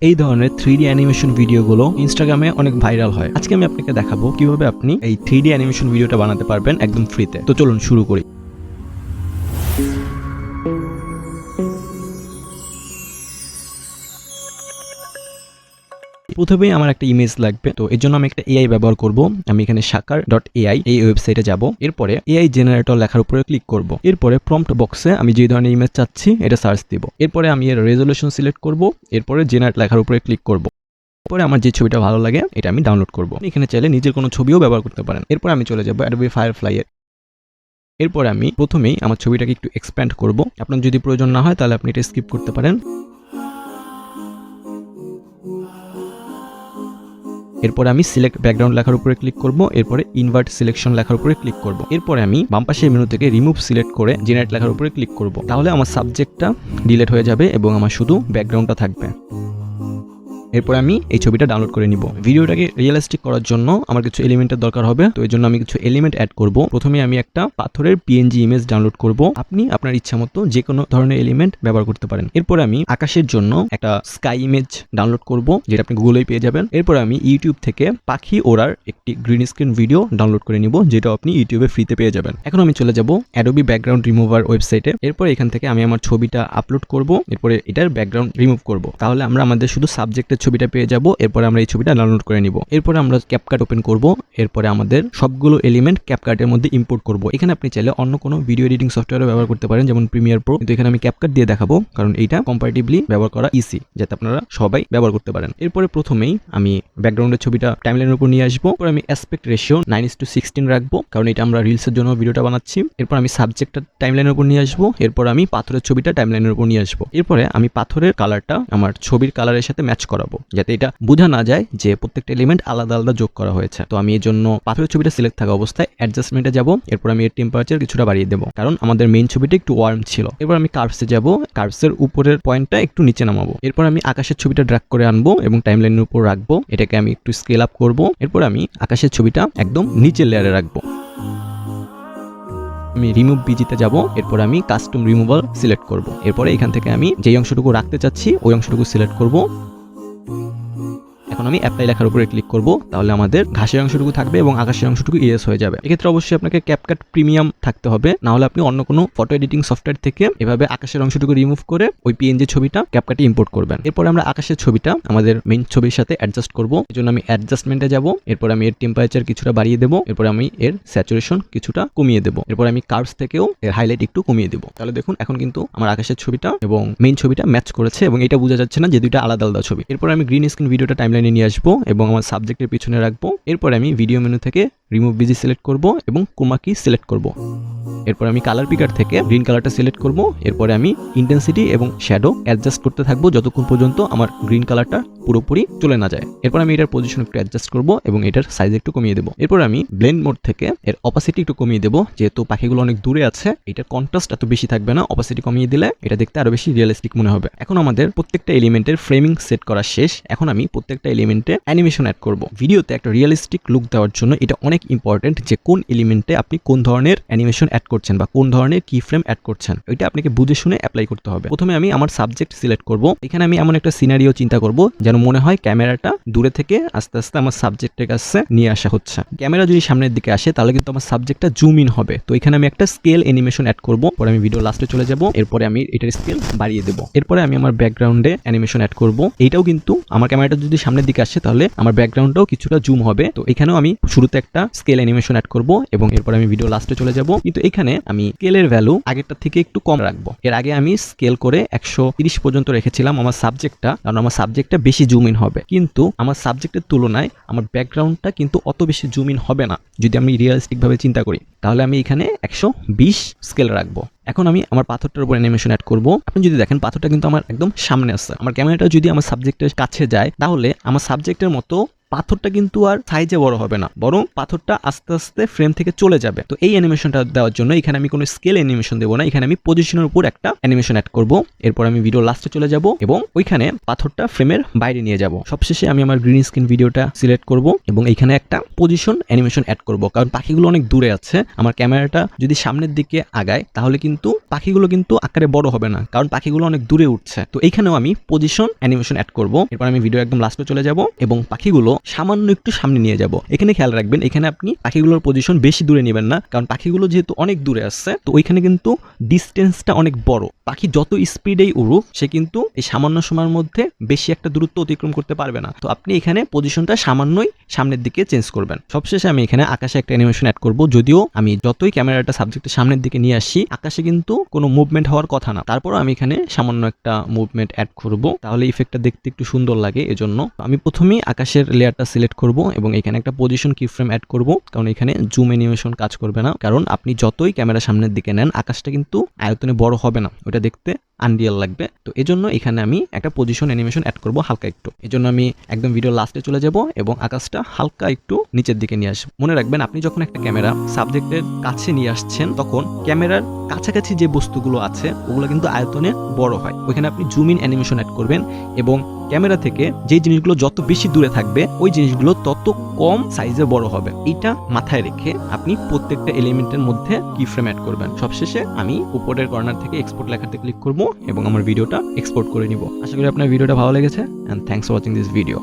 এই ধরনের 3D animation ভিডিওগুলো ইনস্টাগ্রামে অনেক ভাইরাল হয়। আজকে আমি আপনাকে দেখাবো কিভাবে আপনি এই 3D অ্যানিমেশন ভিডিওটা বানাতে পারবেন একদম ফ্রিতে। তো চলুন শুরু করি। প্রথমেই আমার একটা ইমেজ লাগবে, তো এর জন্য আমি একটা এআই ব্যবহার করব। আমি এখানে shaker.ai এই ওয়েবসাইটে যাব। এরপরে এআই জেনারেটর লেখার উপরে ক্লিক করব। এরপরে প্রম্পট বক্সে আমি যে ধরনের ইমেজ চাচ্ছি এটা সার্চ দিব। এরপরে আমি এর রেজলিউশন সিলেক্ট করব। এরপরে জেনারেট লেখার উপরে ক্লিক করব। এরপরে আমার যে ছবিটা ভালো লাগে এটা আমি ডাউনলোড করব। এখানে চাইলে নিজের কোনো ছবিও ব্যবহার করতে পারেন। এরপর আমি চলে যাব অ্যাডোবি ফায়ারফ্লাই এর। এরপরে আমি প্রথমেই আমার ছবিটাকে একটু এক্সপ্যান্ড করব। আপনার যদি প্রয়োজন না হয় তাহলে আপনি এটা স্কিপ করতে পারেন। এরপরে আমি সিলেক্ট ব্যাকগ্রাউন্ড লেখার উপরে ক্লিক করব। এরপরে ইনভার্ট সিলেকশন লেখার উপরে ক্লিক করব। এরপরে আমি বাম পাশের মেনু থেকে রিমুভ সিলেক্ট করে জেনারেট লেখার উপরে ক্লিক করব। তাহলে আমার সাবজেক্টটা ডিলিট হয়ে যাবে এবং আমার শুধু ব্যাকগ্রাউন্ডটা থাকবে। এরপরে আমি এই ছবিটা ডাউনলোড করে নিব। ভিডিওটাকে রিয়েলিস্টিক করার জন্য আমার কিছু এলিমেন্টের দরকার হবে, তো এর জন্য আমি কিছু এলিমেন্ট অ্যাড করব। প্রথমে আমি একটা পাথরের পিএনজি ইমেজ ডাউনলোড করব। আপনি আপনার ইচ্ছা মতো যে কোনো ধরনের এলিমেন্ট ব্যবহার করতে পারেন। এরপরে আমি আকাশের জন্য একটা স্কাই ইমেজ ডাউনলোড করব, যেটা আপনি গুগলেই পেয়ে যাবেন। এরপরে আমি ইউটিউব থেকে পাখি ওড়ার একটি গ্রিন স্ক্রিন ভিডিও ডাউনলোড করে নিব, যেটা আপনি ইউটিউবে ফ্রিতে পেয়ে যাবেন। এখন আমি চলে যাব অ্যাডোবি ব্যাকগ্রাউন্ড রিমুভার ওয়েবসাইটে। এরপর এখান থেকে আমি আমার ছবিটা আপলোড করব। এরপরে এটার ব্যাকগ্রাউন্ড রিমুভ করব। তাহলে আমরা আমাদের শুধু সাবজেক্টের ছবিটা পেয়ে যাব। এরপরে আমরা এই ছবিটা ডাউনলোড করে নিব। এরপরে আমরা ক্যাপকাট ওপেন করব। এরপরে আমাদের সবগুলো এলিমেন্ট ক্যাপকাটের মধ্যে ইম্পোর্ট করব। এখানে আপনি চাইলে অন্য কোনো ভিডিও এডিটিং সফটওয়্যার ব্যবহার করতে পারেন, যেমন প্রিমিয়ার প্রো, কিন্তু এখানে আমি ক্যাপকাট দিয়ে দেখাবো কারণ এইটা কম্পারেটিভলি ব্যবহার করা ইজি, যাতে আপনারা সবাই ব্যবহার করতে পারেন। এরপরে প্রথমেই আমি ব্যাকগ্রাউন্ডের ছবিটা টাইমলাইনের উপর নিয়ে আসবো। এরপর আমি অ্যাসপেক্ট রেশিও 9:16 রাখবো, কারণ এটা আমরা রিলসের জন্য ভিডিওটা বানাচ্ছি। এরপর আমি সাবজেক্টটা টাইমলাইনের উপর নিয়ে আসবো। এরপর আমি পাথরের ছবিটা টাইমলাইনের উপর নিয়ে আসবো। এরপরে আমি পাথরের কালারটা আমার ছবির কালারের সাথে ম্যাচ করাবো, যাতে এটা বোঝা না যায় যে প্রত্যেকটা এলিমেন্ট আলাদা আলাদা যোগ করা হয়েছে। তো আমি এর জন্য পাথরের ছবিটা সিলেক্ট থাকা অবস্থায় অ্যাডজাস্টমেন্টে যাব। এরপর আমি এর টেম্পারেচার কিছুটা বাড়িয়ে দেবো, কারণ আমাদের মেইন ছবিটা একটু ওয়ার্ম ছিল। এরপর আমি কার্ভসে যাব, কার্ভসের উপরের পয়েন্টটা একটু নিচে নামাবো। এরপর আমি আকাশের ছবিটা ড্র্যাগ করে আনবো এবং টাইমলাইনের উপর রাখবো। এটাকে আমি একটু স্কেল আপ করব। এরপর আমি আকাশের ছবিটা একদম নিচের লেয়ারে রাখবো। আমি রিমুভ বিজিতে যাব। এরপর আমি কাস্টম রিমুভাল সিলেক্ট করব। এরপরে এখান থেকে আমি যেই অংশটুকু রাখতে চাচ্ছি ওই অংশটুকু সিলেক্ট করব। এখন আমি অ্যাপ্লাই লেখার উপরে ক্লিক করব। তাহলে আমাদের ঘাসের অংশটুকু থাকবে এবং আকাশের অংশটুকু ইরেজ হয়ে যাবে। এক্ষেত্রে অবশ্যই আপনাকে ক্যাপকাট প্রিমিয়াম থাকতে হবে, না হলে আপনি অন্য কোনো ফটো এডিটিং সফটওয়্যার থেকে এভাবে আকাশের অংশটুকু রিমুভ করে ওই পিএনজি ছবিটা ক্যাপকাটে ইম্পোর্ট করবেন। এরপর আমরা আকাশের ছবিটা আমাদের মেইন ছবির সাথে অ্যাডজাস্ট করব। এর জন্য আমি অ্যাডজাস্টমেন্টে যাব। এরপর আমি এর টেম্পারেচার কিছুটা বাড়িয়ে দেবো। এরপর আমি এর স্যাচুরেশন কিছুটা কমিয়ে দেবো। এরপর আমি কার্ভস থেকেও এর হাইলাইট একটু কমিয়ে দেবো। তাহলে দেখুন এখন কিন্তু আমার আকাশের ছবিটা এবং মেইন ছবিটা ম্যাচ করেছে এবং এটা বোঝা যাচ্ছে না যে দুইটা আলাদা আলাদা ছবি। এরপর আমি গ্রিন স্ক্রিন ভিডিওটা টাইমলাইনে নিয়ে আসবো এবং আমার সাবজেক্টের পিছনে রাখবো। এরপর আমি ভিডিও মেনু থেকে রিমুভ বিজি সিলেক্ট করব এবং ক্রোমা কি সিলেক্ট করব। এরপর আমি কালার পিকার থেকে গ্রিন কালারটা সিলেক্ট করব। এরপরে আমি ইন্টেন্সিটি এবং শ্যাডো অ্যাডজাস্ট করতে থাকবো যতক্ষণ পর্যন্ত আমার গ্রিন কালারটা পুরোপুরি চলে না যায়। এরপর আমি এটার পজিশন একটু অ্যাডজাস্ট করব এবং এটার সাইজ একটু কমিয়ে দেবো। এরপর আমি ব্লেন্ড মোড থেকে এর অপাসিটি একটু কমিয়ে দেবো, যেহেতু পাখিগুলো অনেক দূরে আছে। এটার কন্ট্রাস্ট এত বেশি থাকবে না, অপাসিটি কমিয়ে দিলে এটা দেখতে আরো বেশি রিয়েলিস্টিক মনে হবে। এখন আমাদের প্রত্যেকটা এলিমেন্টের ফ্রেমিং সেট করা শেষ। এখন আমি প্রত্যেকটা এলিমেন্টে অ্যানিমেশন অ্যাড করব। ভিডিওতে একটা রিয়েলিস্টিক লুক দেওয়ার জন্য এটা অনেক ইম্পর্টেন্ট যে কোন এলিমেন্টে আপনি কোন ধরনের অ্যানিমেশন অ্যাড করছেন বা কোন ধরনের কি ফ্রেম অ্যাড করছেন, এটা আপনাকে বুঝে শুনে অ্যাপ্লাই করতে হবে। প্রথমে আমি আমার সাবজেক্ট সিলেক্ট করব। এখানে আমি এমন একটা সিনারিও চিন্তা করব যেন মনে হয় ক্যামেরাটা দূরে থেকে আস্তে আস্তে আমার সাবজেক্টের কাছে নিয়ে আসা হচ্ছে। ক্যামেরা যদি সামনের দিকে আসে তাহলে কিন্তু আমার সাবজেক্টটা জুম ইন হবে। তো এখানে আমি একটা স্কেল অ্যানিমেশন অ্যাড করব। পরে আমি ভিডিও লাস্টে চলে যাব। এরপরে আমি এটার স্কেল বাড়িয়ে দেব। এরপরে আমি আমার ব্যাকগ্রাউন্ডে অ্যানিমেশন অ্যাড করব। এইটাও কিন্তু আমার ক্যামেরাটা যদি সামনের দিকে আসে তাহলে আমার ব্যাকগ্রাউন্ডটাও কিছুটা জুম হবে। তো এখানেও আমি শুরুতে একটা স্কেল অ্যানিমেশন অ্যাড করব এবং এরপর আমি ভিডিও লাস্টে চলে যাব। কিন্তু এখানে আমি স্কেলের ভ্যালু আগেরটা থেকে একটু কম রাখবো। এর আগে আমি স্কেল করে 130 পর্যন্ত রেখেছিলাম আমার সাবজেক্টটা, কারণ আমার সাবজেক্টটা বেশি জুম ইন হবে। কিন্তু আমার সাবজেক্টের তুলনায় আমার ব্যাকগ্রাউন্ডটা কিন্তু অত বেশি জুম ইন হবে না যদি আমি রিয়েলিস্টিক ভাবে চিন্তা করি। তাহলে আমি এখানে 120 স্কেল রাখবো। এখন আমি আমার পাথরটার উপর অ্যানিমেশন অ্যাড করব। আপনি যদি দেখেন পাথরটা কিন্তু আমার একদম সামনে আছে। আমার ক্যামেরাটা যদি আমার সাবজেক্টের কাছে যায় তাহলে আমার সাবজেক্টের মতো পাথরটা কিন্তু আর সাইজে বড় হবে না, বরং পাথরটা আস্তে আস্তে ফ্রেম থেকে চলে যাবে। তো এই অ্যানিমেশনটা দেওয়ার জন্য এখানে আমি কোনো স্কেল অ্যানিমেশন দেবো না, এখানে আমি পজিশনের উপর একটা অ্যানিমেশন অ্যাড করব। এরপর আমি ভিডিও লাস্টে চলে যাব এবং ওইখানে পাথরটা ফ্রেমের বাইরে নিয়ে যাব। সবশেষে আমি আমার গ্রিন স্ক্রিন ভিডিওটা সিলেক্ট করব এবং এইখানে একটা পজিশন অ্যানিমেশন অ্যাড করব, কারণ পাখিগুলো অনেক দূরে আছে। আমার ক্যামেরাটা যদি সামনের দিকে আগায় তাহলে কিন্তু পাখিগুলো কিন্তু আকারে বড় হবে না, কারণ পাখিগুলো অনেক দূরে উঠছে। তো এইখানেও আমি পজিশন অ্যানিমেশন অ্যাড করব। এরপর আমি ভিডিও একদম লাস্টে চলে যাব এবং পাখিগুলো সামান্য একটু সামনে নিয়ে যাব। এখানে খেয়াল রাখবেন, এখানে আপনি পাখিগুলোর পজিশন বেশি দূরে নেবেন না, কারণ পাখিগুলো যেহেতু অনেক দূরে আসছে, তো ওইখানে কিন্তু ডিস্টেন্সটা অনেক বড়। পাখি যত স্পিডেই উড়ুক সে কিন্তু এই সামান্য সময়ের মধ্যে বেশি একটা দূরত্ব অতিক্রম করতে পারবে না। তো আপনি এখানে পজিশনটা সামান্যই সামনের দিকে চেঞ্জ করবেন। সবশেষে আমি এখানে আকাশে একটা অ্যানিমেশন অ্যাড করব। যদিও আমি যতই ক্যামেরাটা সাবজেক্টের সামনের দিকে নিয়ে আসি, আকাশে কিন্তু কোনো মুভমেন্ট হওয়ার কথা না, তারপরও আমি এখানে সামান্য একটা মুভমেন্ট অ্যাড করব, তাহলে ইফেক্টটা দেখতে একটু সুন্দর লাগে। এজন্য আমি প্রথমেই আকাশের লেয়ারটা সিলেক্ট করব এবং এখানে একটা পজিশন কি ফ্রেম অ্যাড করব, কারণ এখানে জুম অ্যানিমেশন কাজ করবে না, কারণ আপনি যতই ক্যামেরা সামনের দিকে নেন আকাশটা কিন্তু আয়তনে বড় হবে না, ওটা দেখতে আনরিয়াল লাগবে। তো এজন্য এখানে আমি একটা পজিশন অ্যানিমেশন অ্যাড করব হালকা একটু। এজন্য আমি একদম ভিডিও লাস্টে চলে যাব এবং আকাশটা হালকা একটু নিচের দিকে নিয়ে আসবো। মনে রাখবেন, আপনি যখন একটা ক্যামেরা সাবজেক্টের কাছে নিয়ে আসছেন তখন ক্যামেরার কাছাকাছি যে বস্তুগুলো আছে ওগুলো কিন্তু আয়তনে বড় হয়, ওইখানে আপনি জুম ইন অ্যানিমেশন অ্যাড করবেন এবং ক্যামেরা থেকে যে জিনিসগুলো যত বেশি দূরে থাকবে ওই জিনিসগুলো তত কম সাইজে বড় হবে। এটা মাথায় রেখে আপনি প্রত্যেকটা এলিমেন্টের মধ্যে কি ফ্রেম অ্যাড করবেন। সবশেষে আমি উপরের কর্নার থেকে এক্সপোর্ট লেখাতে ক্লিক করব এবং আমার ভিডিওটা এক্সপোর্ট করে নিব। আশা করি আপনার ভিডিওটা ভালো লেগেছে, and thanks for watching this video.